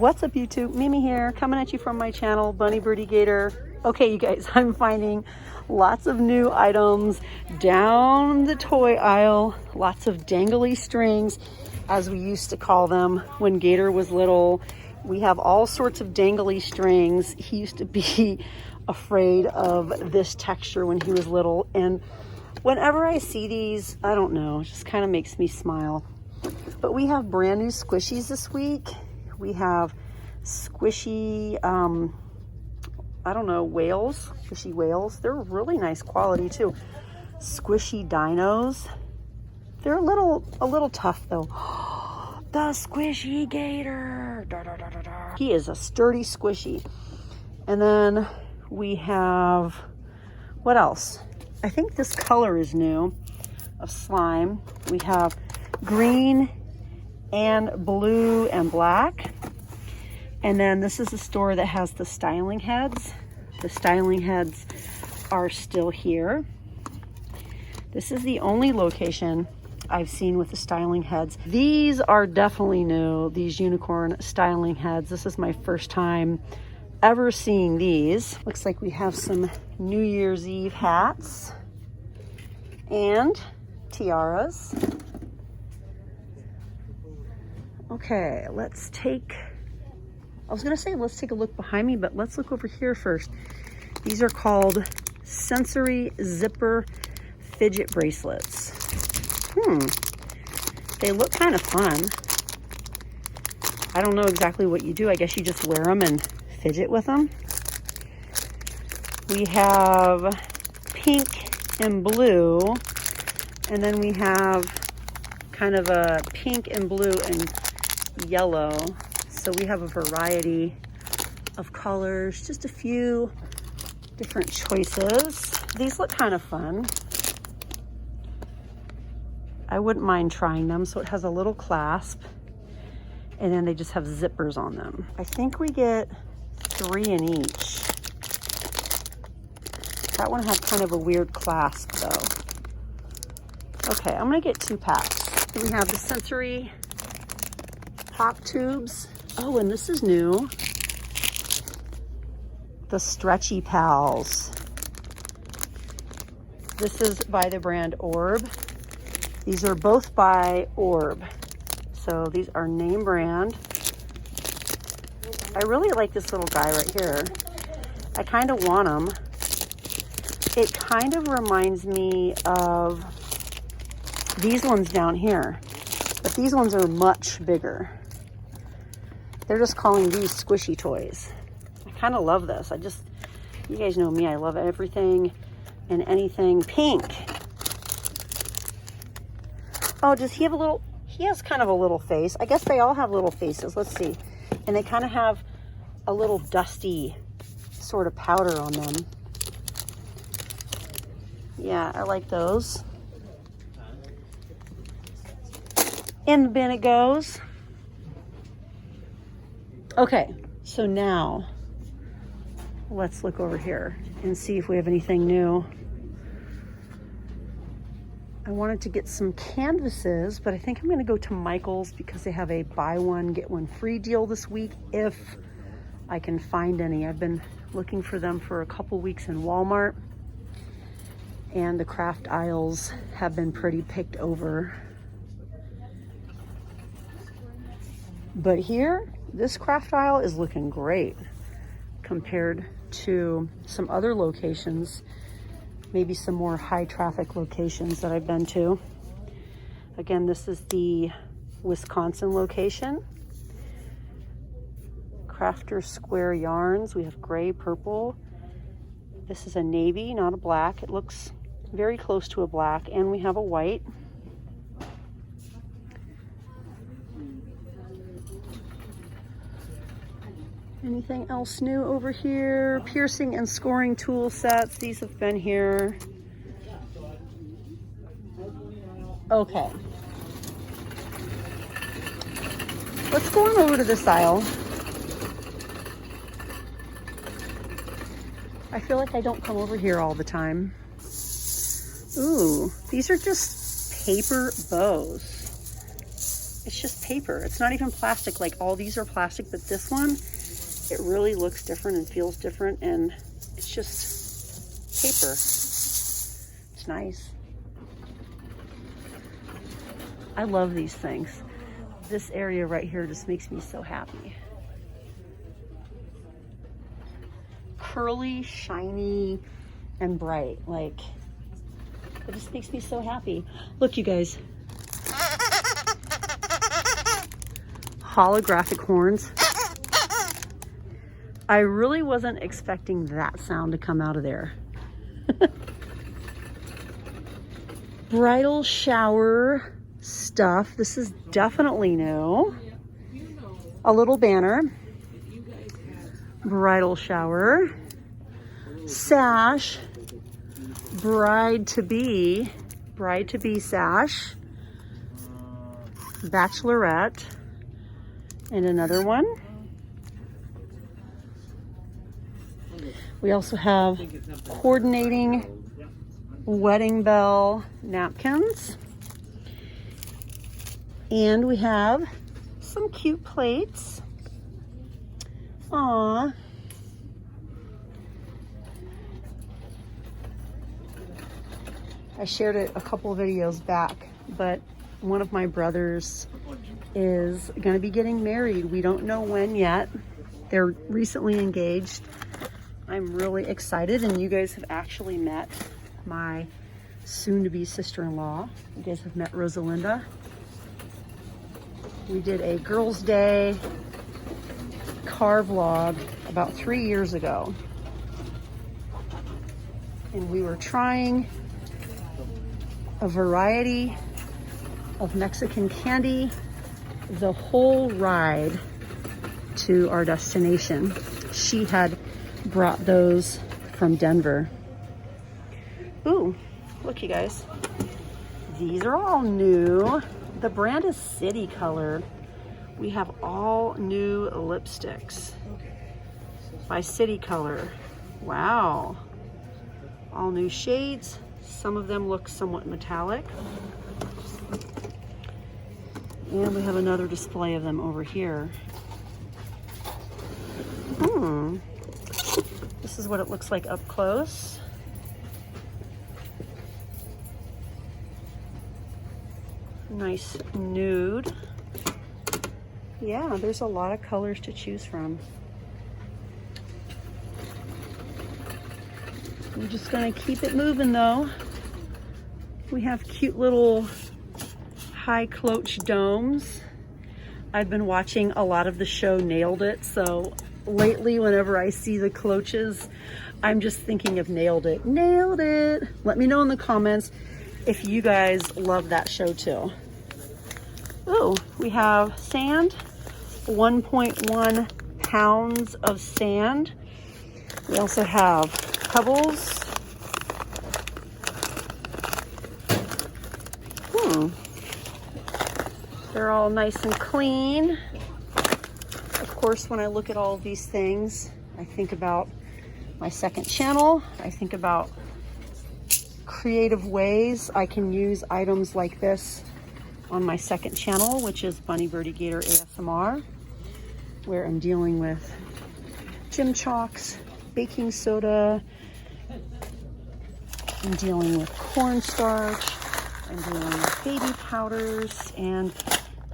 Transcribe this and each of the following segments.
What's up YouTube? Mimi here, coming at you from my channel, Bunny Birdy Gator. Okay, you guys, I'm finding lots of new items down the toy aisle, lots of dangly strings, as we used to call them when Gator was little. We have all sorts of dangly strings. He used to be afraid of this texture when he was little, and whenever I see these, I don't know, it just kind of makes me smile. But we have brand new squishies this week. We have squishy, I don't know, whales, squishy whales. They're really nice quality too. Squishy dinos. They're a little tough though. The squishy Gator. Da, da, da, da, da. He is a sturdy squishy. And then we have, what else? I think this color is new of slime. We have green and blue and black. And then this is a store that has the styling heads. The styling heads are still here. This is the only location I've seen with the styling heads. These are definitely new, these unicorn styling heads. This is my first time ever seeing these. Looks like we have some New Year's Eve hats and tiaras. Okay, let's take a look behind me, but let's look over here first. These are called sensory zipper fidget bracelets. They look kind of fun. I don't know exactly what you do. I guess you just wear them and fidget with them. We have pink and blue, and then we have kind of a pink and blue and yellow. So we have a variety of colors, just a few different choices. These look kind of fun. I wouldn't mind trying them. So it has a little clasp, and then they just have zippers on them. I think we get 3 in each. That one had kind of a weird clasp though. Okay, I'm gonna get 2 packs. Then we have the sensory pop tubes. Oh, and this is new. The Stretchy Pals. This is by the brand Orb. These are both by Orb. So these are name brand. I really like this little guy right here. I kind of want him. It kind of reminds me of these ones down here, but these ones are much bigger. They're just calling these squishy toys. I kind of love this. You guys know me, I love everything and anything pink. Oh, does he have he has kind of a little face. I guess they all have little faces. Let's see. And they kind of have a little dusty sort of powder on them. Yeah, I like those. In the bin it goes. Okay, so now let's look over here and see if we have anything new. I wanted to get some canvases, but I think I'm going to go to Michael's because they have a buy one, get one free deal this week if I can find any. I've been looking for them for a couple weeks in Walmart, and the craft aisles have been pretty picked over. But here, this craft aisle is looking great compared to some other locations, maybe some more high traffic locations that I've been to. Again, this is the Wisconsin location. Crafter Square yarns. We have gray, purple. This is a navy, not a black. It looks very close to a black, and we have a white. Anything else new over here? Piercing and scoring tool sets. These have been here. Okay. Let's go on over to this aisle. I feel like I don't come over here all the time. Ooh, these are just paper bows. it's just paper. It's not even plastic. Like all these are plastic, but this one, it really looks different and feels different, and it's just paper. It's nice. I love these things. This area right here just makes me so happy. Curly, shiny, and bright. Like, it just makes me so happy. Look, you guys. Holographic horns. I really wasn't expecting that sound to come out of there. Bridal shower stuff. This is definitely new. A little banner. Bridal shower. Sash. Bride-to-be sash. Bachelorette. And another one. We also have coordinating wedding bell napkins. And we have some cute plates. Aww. I shared it a couple of videos back, but one of my brothers is going to be getting married. We don't know when yet. They're recently engaged. I'm really excited, and you guys have actually met my soon-to-be sister-in-law. You guys have met Rosalinda. We did a girls' day car vlog about 3 years ago, and we were trying a variety of Mexican candy the whole ride to our destination. She had brought those from Denver. Ooh, look, you guys. These are all new. The brand is City Color. We have all new lipsticks by City Color. Wow. All new shades. Some of them look somewhat metallic. And we have another display of them over here. This is what it looks like up close. Nice nude. Yeah, there's a lot of colors to choose from. I'm just gonna keep it moving though. We have cute little high cloche domes. I've been watching a lot of the show Nailed It, so lately whenever I see the cloches, I'm just thinking of Nailed It. Nailed it! Let me know in the comments if you guys love that show too. Oh, we have sand, 1.1 pounds of sand. We also have pebbles. They're all nice and clean. Of course, when I look at all of these things, I think about my second channel. I think about creative ways I can use items like this on my second channel, which is Bunny Birdy Gator ASMR, where I'm dealing with gym chalks, baking soda, I'm dealing with cornstarch, I'm dealing with baby powders, and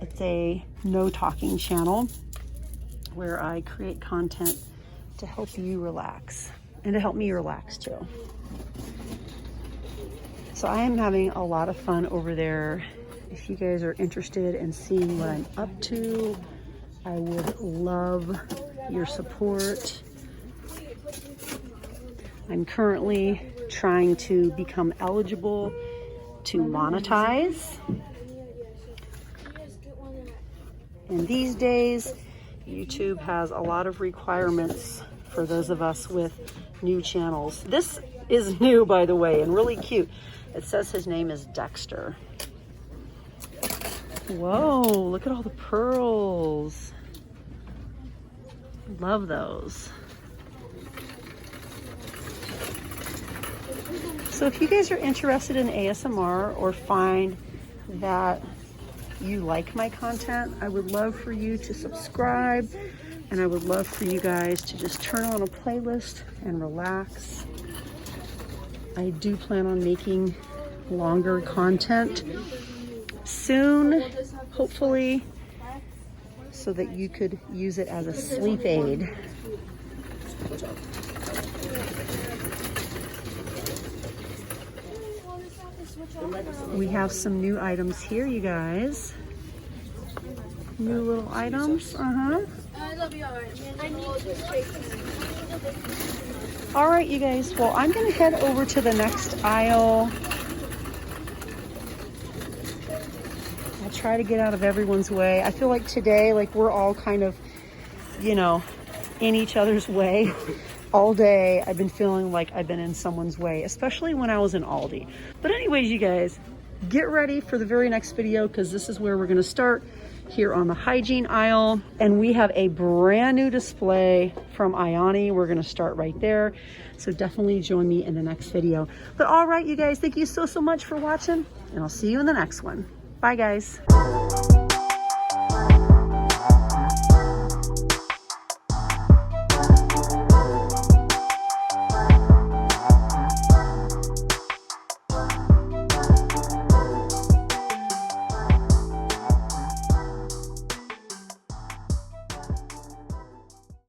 it's a no talking channel where I create content to help you relax and to help me relax too. So I am having a lot of fun over there. If you guys are interested in seeing what I'm up to, I would love your support. I'm currently trying to become eligible to monetize. And these days, YouTube has a lot of requirements for those of us with new channels. This is new, by the way, and really cute. It says his name is Dexter. Whoa, look at all the pearls. Love those. So if you guys are interested in ASMR or find that you like my content, I would love for you to subscribe, and I would love for you guys to just turn on a playlist and relax. I do plan on making longer content soon, hopefully, so that you could use it as a sleep aid. We have some new items here, you guys. New little items. All right, you guys. Well, I'm going to head over to the next aisle. I'll try to get out of everyone's way. I feel like today, like we're all kind of, you know, in each other's way. All day I've been feeling like I've been in someone's way, especially when I was in Aldi. But anyways, you guys, get ready for the very next video, because this is where we're going to start, here on the hygiene aisle. And we have a brand new display from Ioni. We're going to start right there, so definitely join me in the next video. But all right, you guys, thank you so much for watching, and I'll see you in the next one. Bye, guys.